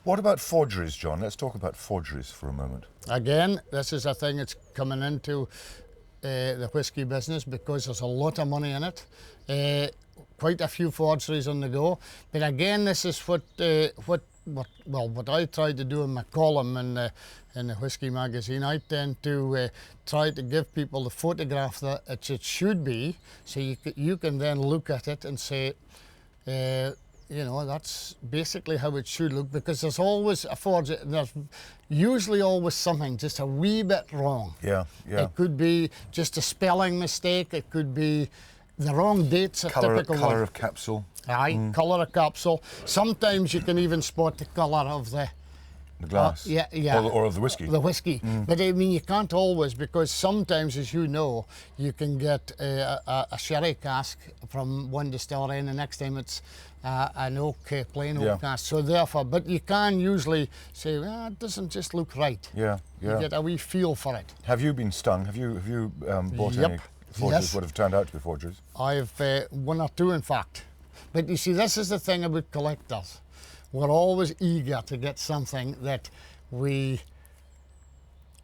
What about forgeries, John? Let's talk about forgeries for a moment. Again, this is a thing that's coming into the whisky business because there's a lot of money in it. Quite a few forgeries on the go. But again, this is what I try to do in my column in the whisky magazine. I tend to try to give people the photograph that it should be, so you can then look at it and say, you know, that's basically how it should look, because there's always a forgery. There's usually always something just a wee bit wrong. Yeah, yeah. It could be just a spelling mistake. It could be the wrong date's a typical one. Colour of capsule. Aye, colour of capsule. Sometimes you can even spot the colour of the glass. Yeah, yeah. Or of the whiskey. The whiskey. But I mean, you can't always, because sometimes, as you know, you can get a sherry cask from one distillery and the next time it's an oak, plain oak cask. So therefore, but you can usually say, well, it doesn't just look right. Yeah, yeah. You get a wee feel for it. Have you been stung? Have you bought any forgeries? What have turned out to be forgeries? I've one or two, in fact. But you see, this is the thing about collectors. We're always eager to get something that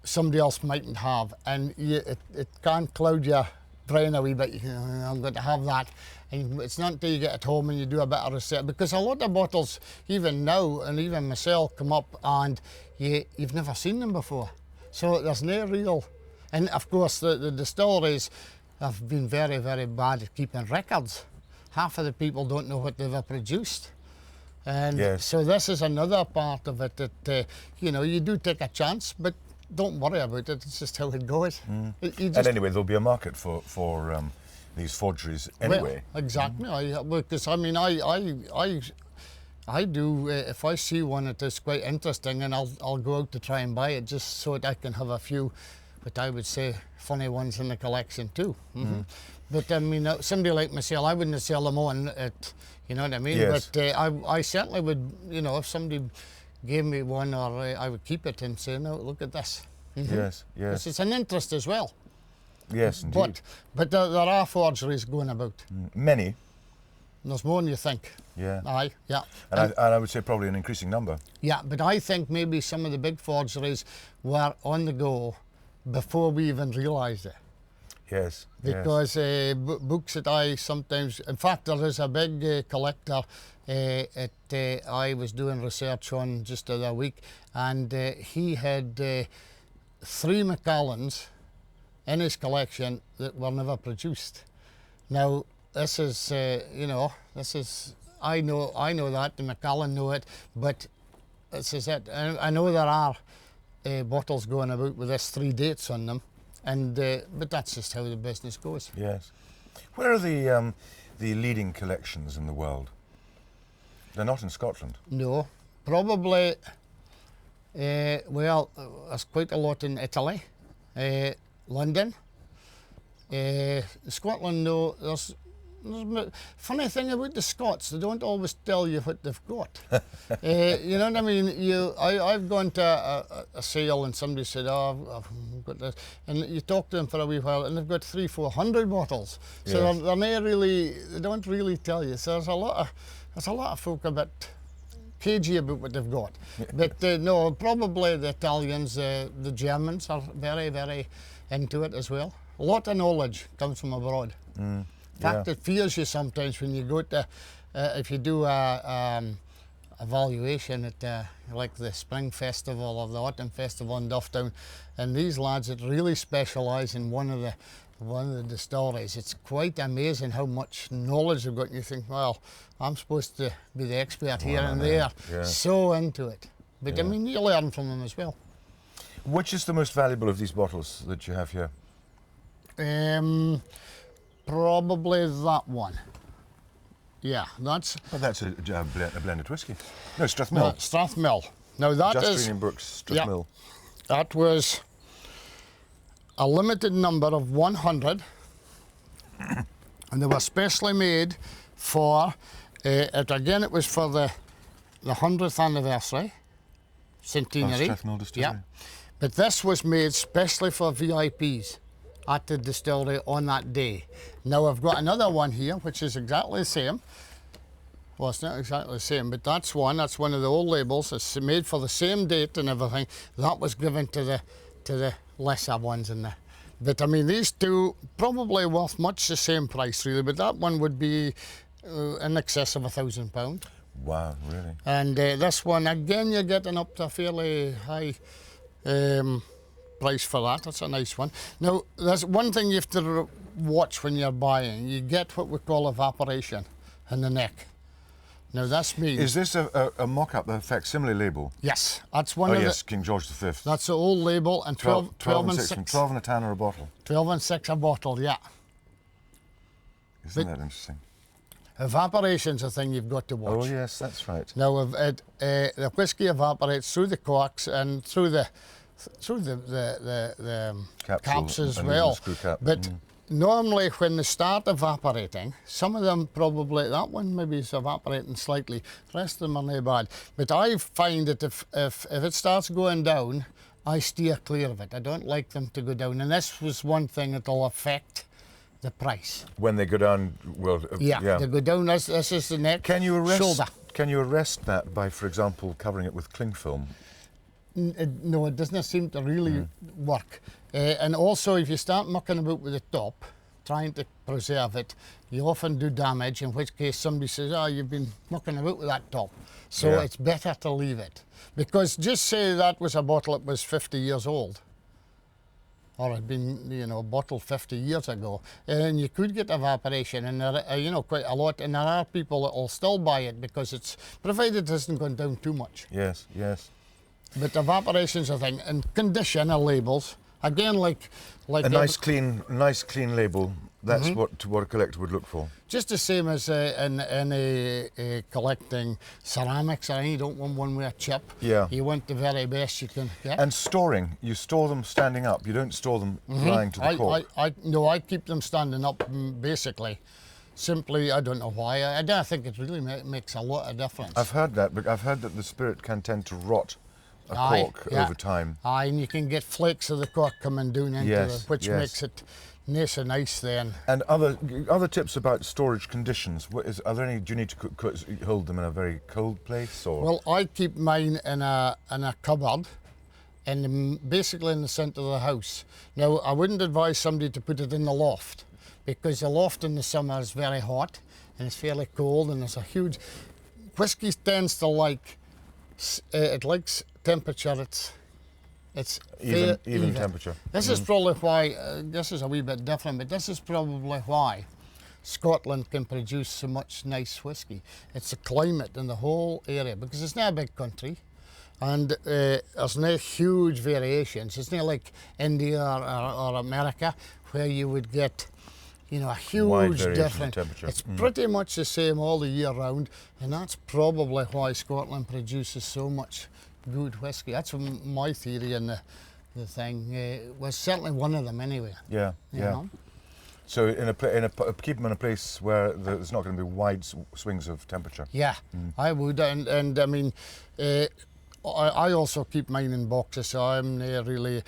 somebody else mightn't have, and it can cloud your brain a wee bit. You think, I'm going to have that, and it's not until you get at home and you do a bit of research, because a lot of bottles, even now, and even myself, come up and you've never seen them before. So there's no real, and of course the distilleries have been very, very bad at keeping records. Half of the people don't know what they've ever produced. And so this is another part of it that, you know, you do take a chance, but don't worry about it. It's just how it goes. And anyway, there'll be a market for these forgeries anyway. Well, exactly. Because I mean, I do. If I see one that is quite interesting, and I'll go out to try and buy it just so that I can have a few, what I would say, funny ones in the collection too. But I mean, somebody like myself, I wouldn't sell them on at, you know what I mean? Yes. But I certainly would, you know, if somebody gave me one, or I would keep it and say, no, look at this. Yes, yes. It's an interest as well. Yes, indeed. But there are forgeries going about. Many. There's more than you think. Yeah. Aye, yeah. And I would say probably an increasing number. Yeah, but I think maybe some of the big forgeries were on the go before we even realised it. Yes. Because books that I sometimes, in fact, there is a big collector I was doing research on just the other week, and he had 3 Macallans in his collection that were never produced. Now, this is, you know, this is, I know that, the Macallan know it, but this is it. I know there are bottles going about with this 3 dates on them. And but that's just how the business goes. Yes. Where are the leading collections in the world? They're not in Scotland. No, probably. Well, there's quite a lot in Italy, London, Scotland. No, there's funny thing about the Scots, they don't always tell you what they've got. You know what I mean? I've gone to a sale and somebody said, oh, I've got this, and you talk to them for a wee while and they've got 300-400 bottles. So they're not really, they don't really tell you. So there's a lot of folk a bit cagey about what they've got. But no, probably the Italians, the Germans are very, very into it as well. A lot of knowledge comes from abroad. In fact, it fears you sometimes when you go to, if you do a valuation at like the Spring Festival or the Autumn Festival in Dufftown, and these lads that really specialise in one of the distilleries, it's quite amazing how much knowledge they've got. And you think, well, I'm supposed to be the expert here and there, so into it. But I mean, you learn from them as well. Which is the most valuable of these bottles that you have here? Probably that one. Yeah, that's... Well, that's a blended whiskey. No, Strathmill. No, Strathmill. Now that Just is... Just Brooks, Strathmill. Yeah, that was a limited number of 100, and they were specially made for, again, it was for the 100th anniversary, centenary. Strathmill Distillery. Yeah. But this was made specially for VIPs at the distillery on that day. Now I've got another one here which is exactly the same, Well, it's not exactly the same, but that's one. That's one of the old labels. It's made for the same date and everything. That was given to the lesser ones in there. But I mean, these two probably worth much the same price, really. But that one would be in excess of £1,000. Wow, really? And this one, again, you're getting up to a fairly high price for that. That's a nice one. Now, there's one thing you have to watch when you're buying. You get what we call evaporation in the neck. Now, this means... Is this a mock-up, a facsimile label? Yes, that's one Oh, of yes, the... King George V. That's the old label, and 12 and 6. 12 and a tanner a bottle. 12 and 6 a bottle, yeah. Isn't that interesting? Evaporation's a thing you've got to watch. Oh, yes, that's right. Now, the whisky evaporates through the corks and through the caps as and well. the screw cap. But normally when they start evaporating, some of them probably, that one maybe is evaporating slightly, the rest of them are not bad. But I find that if it starts going down, I steer clear of it. I don't like them to go down. And this was one thing that will affect the price. When they go down, well, Yeah, they go down, this is the neck, Can you arrest? shoulder. Can you arrest that by, for example, covering it with cling film? No, it doesn't seem to really work. And also, if you start mucking about with the top, trying to preserve it, you often do damage, in which case somebody says, oh, you've been mucking about with that top. So Yeah. it's better to leave it. Because just say that was a bottle that was 50 years old, or had been, bottled 50 years ago, and you could get evaporation, and there, quite a lot, and there are people that will still buy it because it's, provided it hasn't gone down too much. Yes, yes. But evaporation's a thing, and condition are labels. Again, like A nice clean label. That's what a collector would look for. just the same as in collecting ceramics. You don't want one with a chip. Yeah. You want the very best you can get. And storing, you store them standing up. You don't store them lying to the cork. I keep them standing up, basically. Simply, I don't know why. I don't think it really makes a lot of difference. I've heard that, but I've heard that the spirit can tend to rot a cork over time. Aye, and you can get flakes of the cork coming down into Yes, it, which yes. makes it nice and nice then. And other tips about storage conditions. Are there any? Do you need to hold them in a very cold place, or? Well, I keep mine in a cupboard, basically in the centre of the house. Now, I wouldn't advise somebody to put it in the loft, because the loft in the summer is very hot and it's fairly cold, and there's a huge... Whisky tends to like... it likes temperature. It's even temperature. This is probably why, this is a wee bit different, but this is probably why Scotland can produce so much nice whisky. It's the climate in the whole area, because it's not a big country, and there's no huge variations. It's not like India or America, where you would get, a huge variation in difference. temperature. It's pretty much the same all the year round, and that's probably why Scotland produces so much good whisky. That's my theory, and the thing was certainly one of them anyway. Yeah, you yeah. know? So keep them in a place where there's not going to be wide swings of temperature. Yeah, I would, and I mean, I also keep mine in boxes, so I'm really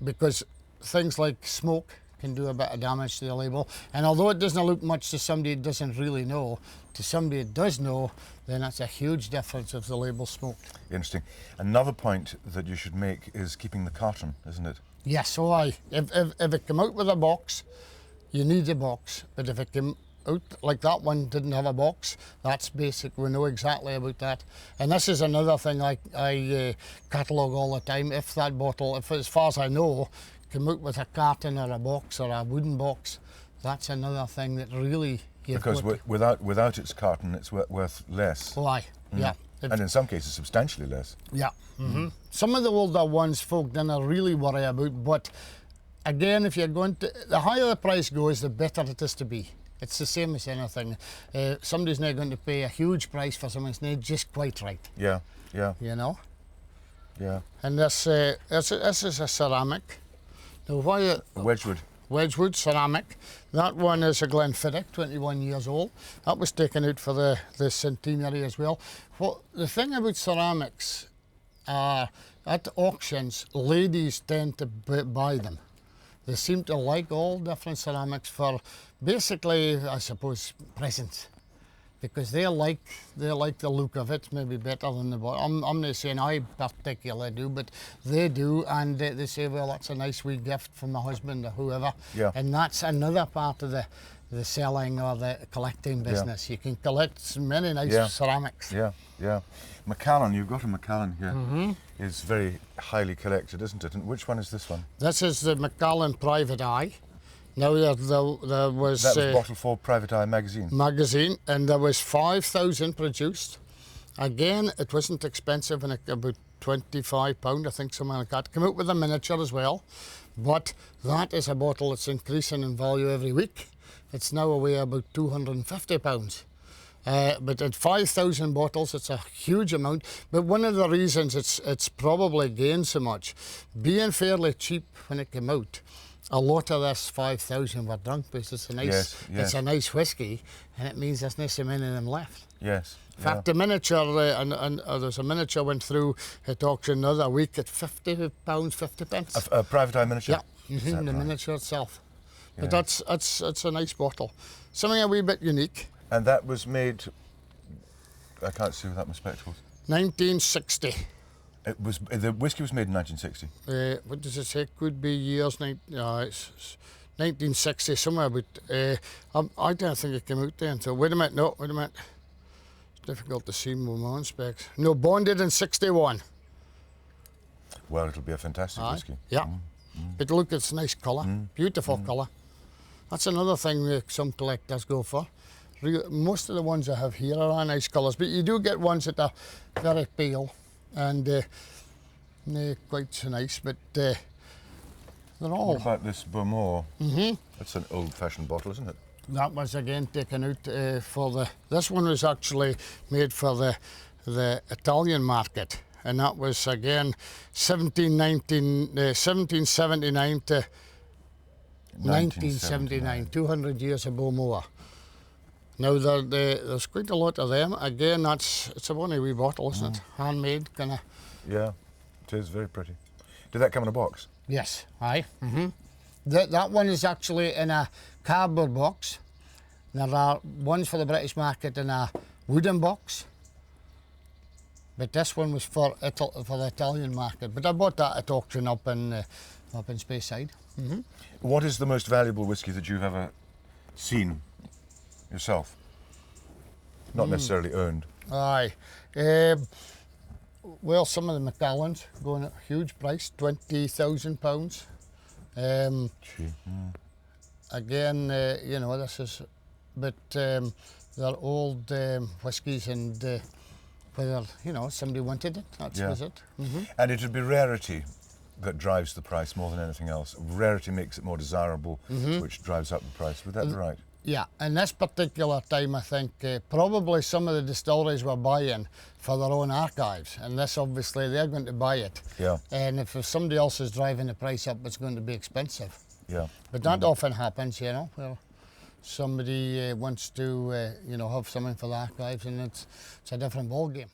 because things like smoke can do a bit of damage to the label, and although it doesn't look much to somebody that doesn't really know, to somebody that does know, then that's a huge difference if the label's smoked. Interesting. Another point that you should make is keeping the carton, isn't it? Yes, so if it came out with a box, you need a box, but if it came out like that one didn't have a box, that's basic. We know exactly about that. And this is another thing I catalogue all the time. If that bottle, as far as I know, came out with a carton or a box or a wooden box, that's another thing that really Because without its carton, it's worth less. Why? Yeah. And in some cases, substantially less. Yeah. Some of the older ones folk didn't really worry about, but again, if you're going to, the higher the price goes, the better it is to be. It's the same as anything. Somebody's not going to pay a huge price for something that's not just quite right. Yeah, yeah, You know? yeah. And this is a ceramic. Now, why Wedgwood ceramic. That one is a Glenfiddich, 21 years old. That was taken out for the centenary as well. Well, the thing about ceramics, at auctions, ladies tend to buy them. They seem to like all different ceramics for basically, I suppose, presents. because they like the look of it, maybe better than the bottle. I'm not saying I particularly do, but they do, and they say, well, that's a nice wee gift from my husband or whoever. Yeah. And that's another part of the selling or the collecting business. You can collect many nice ceramics. Yeah, yeah. Macallan, you've got a Macallan here. Is very highly collected, isn't it? And which one is this one? This is the Macallan Private Eye. Now there was... That was bottled for Private Eye magazine. And there was 5,000 produced. Again, it wasn't expensive, and about £25, I think, something like that. Came out with a miniature as well. But that is a bottle that's increasing in value every week. It's now away about £250. But at 5,000 bottles, it's a huge amount. But one of the reasons it's probably gained so much, being fairly cheap when it came out, a lot of this 5,000 were drunk because it's a nice, it's a nice whiskey, and it means there's not so many of them left. Yes. In fact, the miniature, and there's a miniature went through at auction the other week at £50, 50 pence. A Private Eye miniature? Yeah, the miniature itself. Yeah. But that's a nice bottle. Something a wee bit unique. And that was made, I can't see without my spectacles. 1960. The whiskey was made in 1960. What does it say? Could be years. It's 1960, somewhere. But I don't think it came out then. So wait a minute. No, wait a minute. It's difficult to see with my own specs. No, bonded in 61. Well, it'll be a fantastic whiskey. Yeah. But look, it's nice colour. Beautiful colour. That's another thing some collectors go for. Most of the ones I have here are nice colours, but you do get ones that are very pale and they're quite so nice, but they're all... What about this Beaumont? That's an old-fashioned bottle, isn't it? That was again taken out for the... This one was actually made for the Italian market, and that was again 1779 to 1979, 200 years of Beaumont. Now there's quite a lot of them. Again, it's a funny wee bottle, isn't it? Handmade, kind of. Yeah, it is very pretty. Did that come in a box? Yes, aye. That one is actually in a cardboard box. There are ones for the British market in a wooden box. But this one was for the Italian market. But I bought that at auction up in Speyside. What is the most valuable whiskey that you've ever seen yourself? Not necessarily owned. Aye. Well, some of the Macallans going at a huge price, £20,000. Again, you know, this is, but they're old whiskies, and whether, you know, somebody wanted it, that's it. And it would be rarity that drives the price more than anything else. Rarity makes it more desirable, which drives up the price. Would that be right? Yeah, in this particular time, I think probably some of the distilleries were buying for their own archives, and this obviously they're going to buy it. Yeah. And if somebody else is driving the price up, it's going to be expensive. Yeah. But that often happens, you know, where somebody wants to, you know, have something for the archives, and it's a different ballgame.